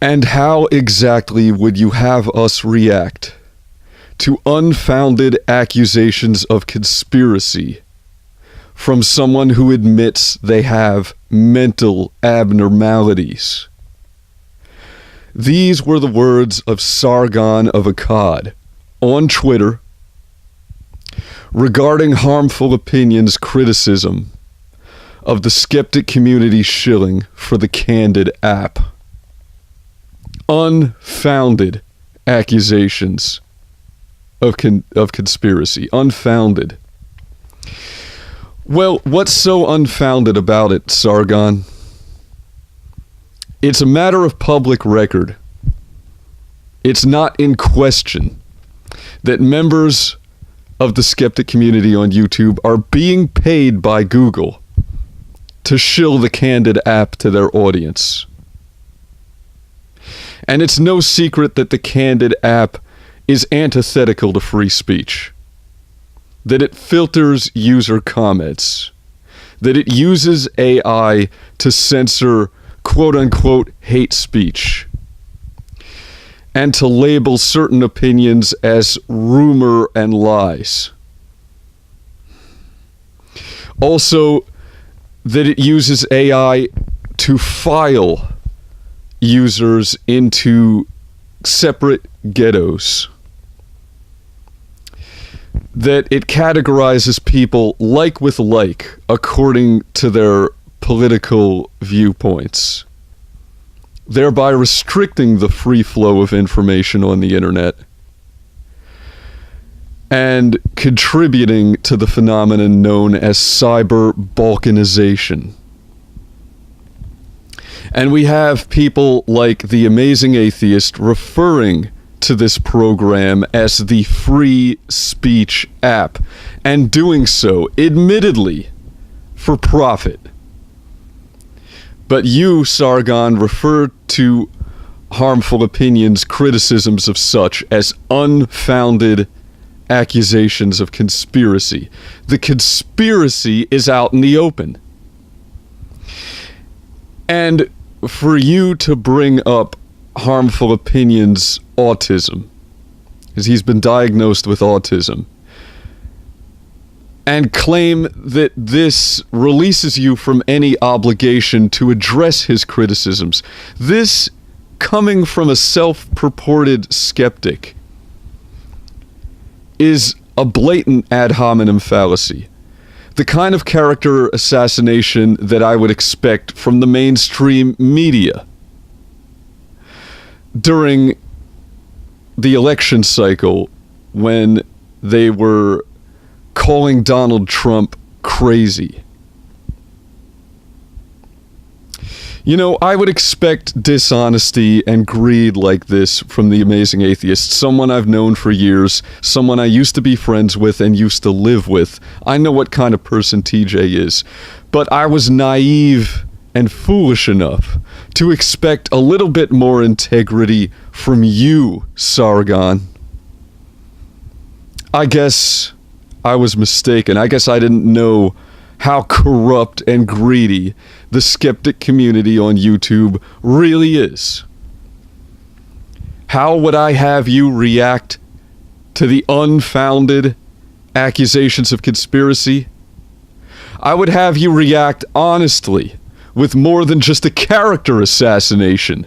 And how exactly would you have us react to unfounded accusations of conspiracy from someone who admits they have mental abnormalities? These were the words of Sargon of Akkad on Twitter regarding harmful opinions criticism of the skeptic community shilling for the Candid app. Unfounded accusations of conspiracy. Unfounded. Well, what's so unfounded about it, Sargon? It's a matter of public record. It's not in question that members of the skeptic community on YouTube are being paid by Google to shill the Candid app to their audience. And it's no secret that the Candid app is antithetical to free speech, that it filters user comments, that it uses AI to censor quote-unquote hate speech, and to label certain opinions as rumor and lies. Also, that it uses AI to file users into separate ghettos. That it categorizes people like with like according to their political viewpoints, thereby restricting the free flow of information on the internet and contributing to the phenomenon known as cyber balkanization. And we have people like the Amazing Atheist referring to this program as the free speech app, and doing so, admittedly, for profit. But you, Sargon, refer to harmful opinions, criticisms of such as unfounded accusations of conspiracy. The conspiracy is out in the open. And for you to bring up harmful opinions, autism, because he's been diagnosed with autism, and claim that this releases you from any obligation to address his criticisms. This coming from a self-purported skeptic is a blatant ad hominem fallacy. The kind of character assassination that I would expect from the mainstream media during the election cycle when they were calling Donald Trump crazy. You know, I would expect dishonesty and greed like this from the Amazing Atheist, someone I've known for years, someone I used to be friends with and used to live with. I know what kind of person TJ is, but I was naive and foolish enough to expect a little bit more integrity from you, Sargon. I guess I was mistaken. I guess I didn't know how corrupt and greedy the skeptic community on YouTube really is. How would I have you react to the unfounded accusations of conspiracy? I would have you react honestly, with more than just a character assassination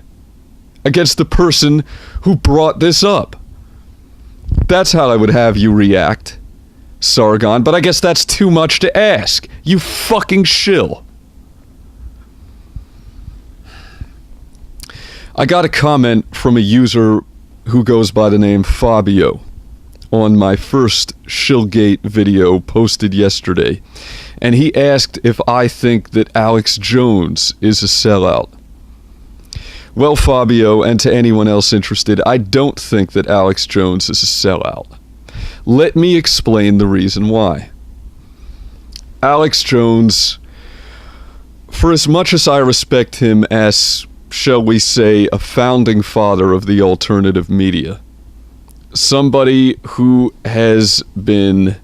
against the person who brought this up. That's how I would have you react, Sargon, but I guess that's too much to ask. You fucking shill. I got a comment from a user who goes by the name Fabio on my first Shillgate video posted yesterday, and he asked if I think that Alex Jones is a sellout. Well, Fabio, and to anyone else interested, I don't think that Alex Jones is a sellout. Let me explain the reason why. Alex Jones, for as much as I respect him as, shall we say, a founding father of the alternative media, somebody who has been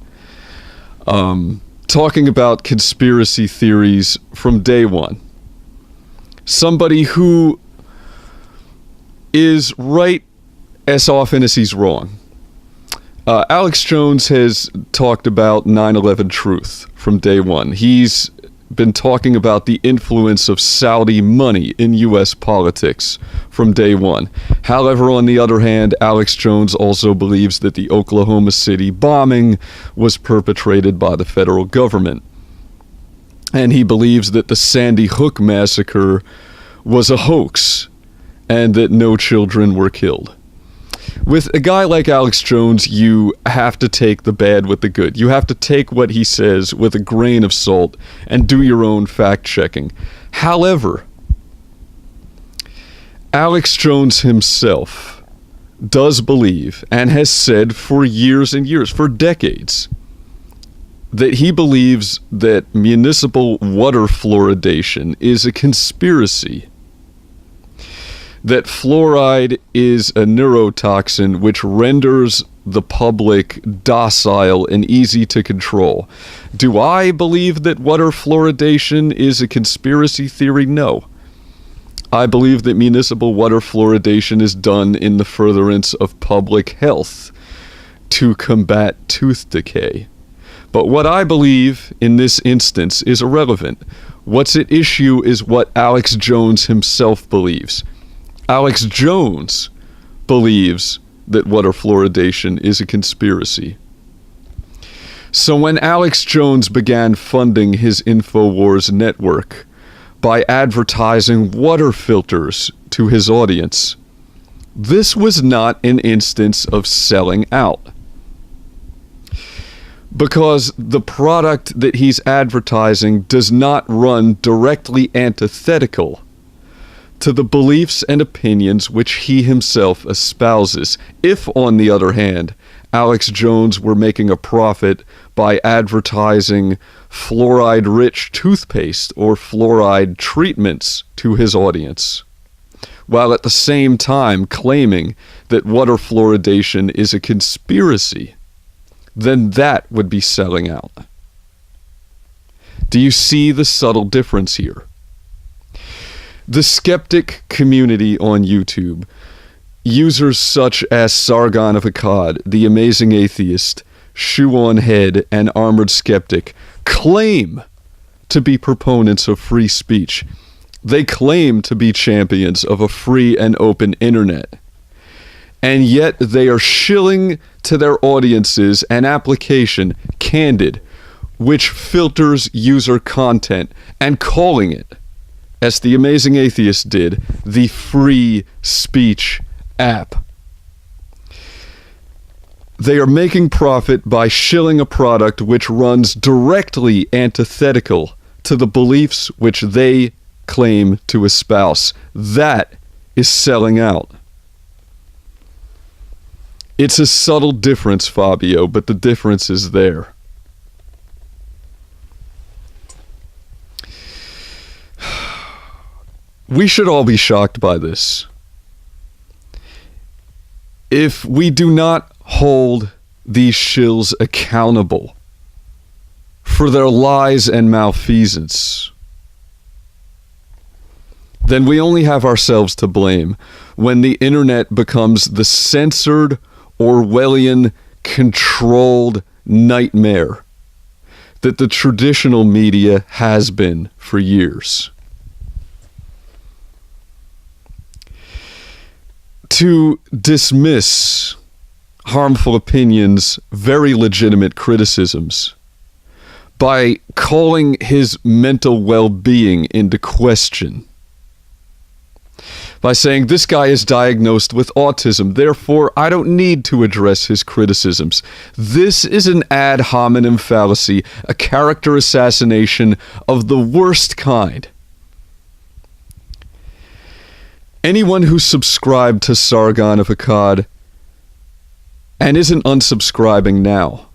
talking about conspiracy theories from day one, somebody who is right as often as he's wrong. Alex Jones has talked about 9/11 truth from day one. He's been talking about the influence of Saudi money in U.S. politics from day one. However, on the other hand, Alex Jones also believes that the Oklahoma City bombing was perpetrated by the federal government. And he believes that the Sandy Hook massacre was a hoax and that no children were killed. With a guy like Alex Jones, you have to take the bad with the good. You have to take what he says with a grain of salt and do your own fact-checking. However, Alex Jones himself does believe, and has said for years and years, for decades, that he believes that municipal water fluoridation is a conspiracy. That fluoride is a neurotoxin which renders the public docile and easy to control. Do I believe that water fluoridation is a conspiracy theory? No. I believe that municipal water fluoridation is done in the furtherance of public health to combat tooth decay. But what I believe in this instance is irrelevant. What's at issue is what Alex Jones himself believes. Alex Jones believes that water fluoridation is a conspiracy. So when Alex Jones began funding his InfoWars network by advertising water filters to his audience, this was not an instance of selling out. Because the product that he's advertising does not run directly antithetical to the beliefs and opinions which he himself espouses. If, on the other hand, Alex Jones were making a profit by advertising fluoride-rich toothpaste or fluoride treatments to his audience, while at the same time claiming that water fluoridation is a conspiracy, then that would be selling out. Do you see the subtle difference here? The skeptic community on YouTube, users such as Sargon of Akkad, The Amazing Atheist, Shoe on Head, and Armored Skeptic, claim to be proponents of free speech. They claim to be champions of a free and open internet. And yet they are shilling to their audiences an application, Candid, which filters user content and calling it, as The Amazing Atheist did, the free speech app. They are making profit by shilling a product which runs directly antithetical to the beliefs which they claim to espouse. That is selling out. It's a subtle difference, Fabio, but the difference is there. We should all be shocked by this. If we do not hold these shills accountable for their lies and malfeasance, then we only have ourselves to blame when the internet becomes the censored, Orwellian, controlled nightmare that the traditional media has been for years. To dismiss harmful opinions, very legitimate criticisms, by calling his mental well-being into question, by saying this guy is diagnosed with autism, therefore I don't need to address his criticisms. This is an ad hominem fallacy, a character assassination of the worst kind. Anyone who subscribed to Sargon of Akkad and isn't unsubscribing now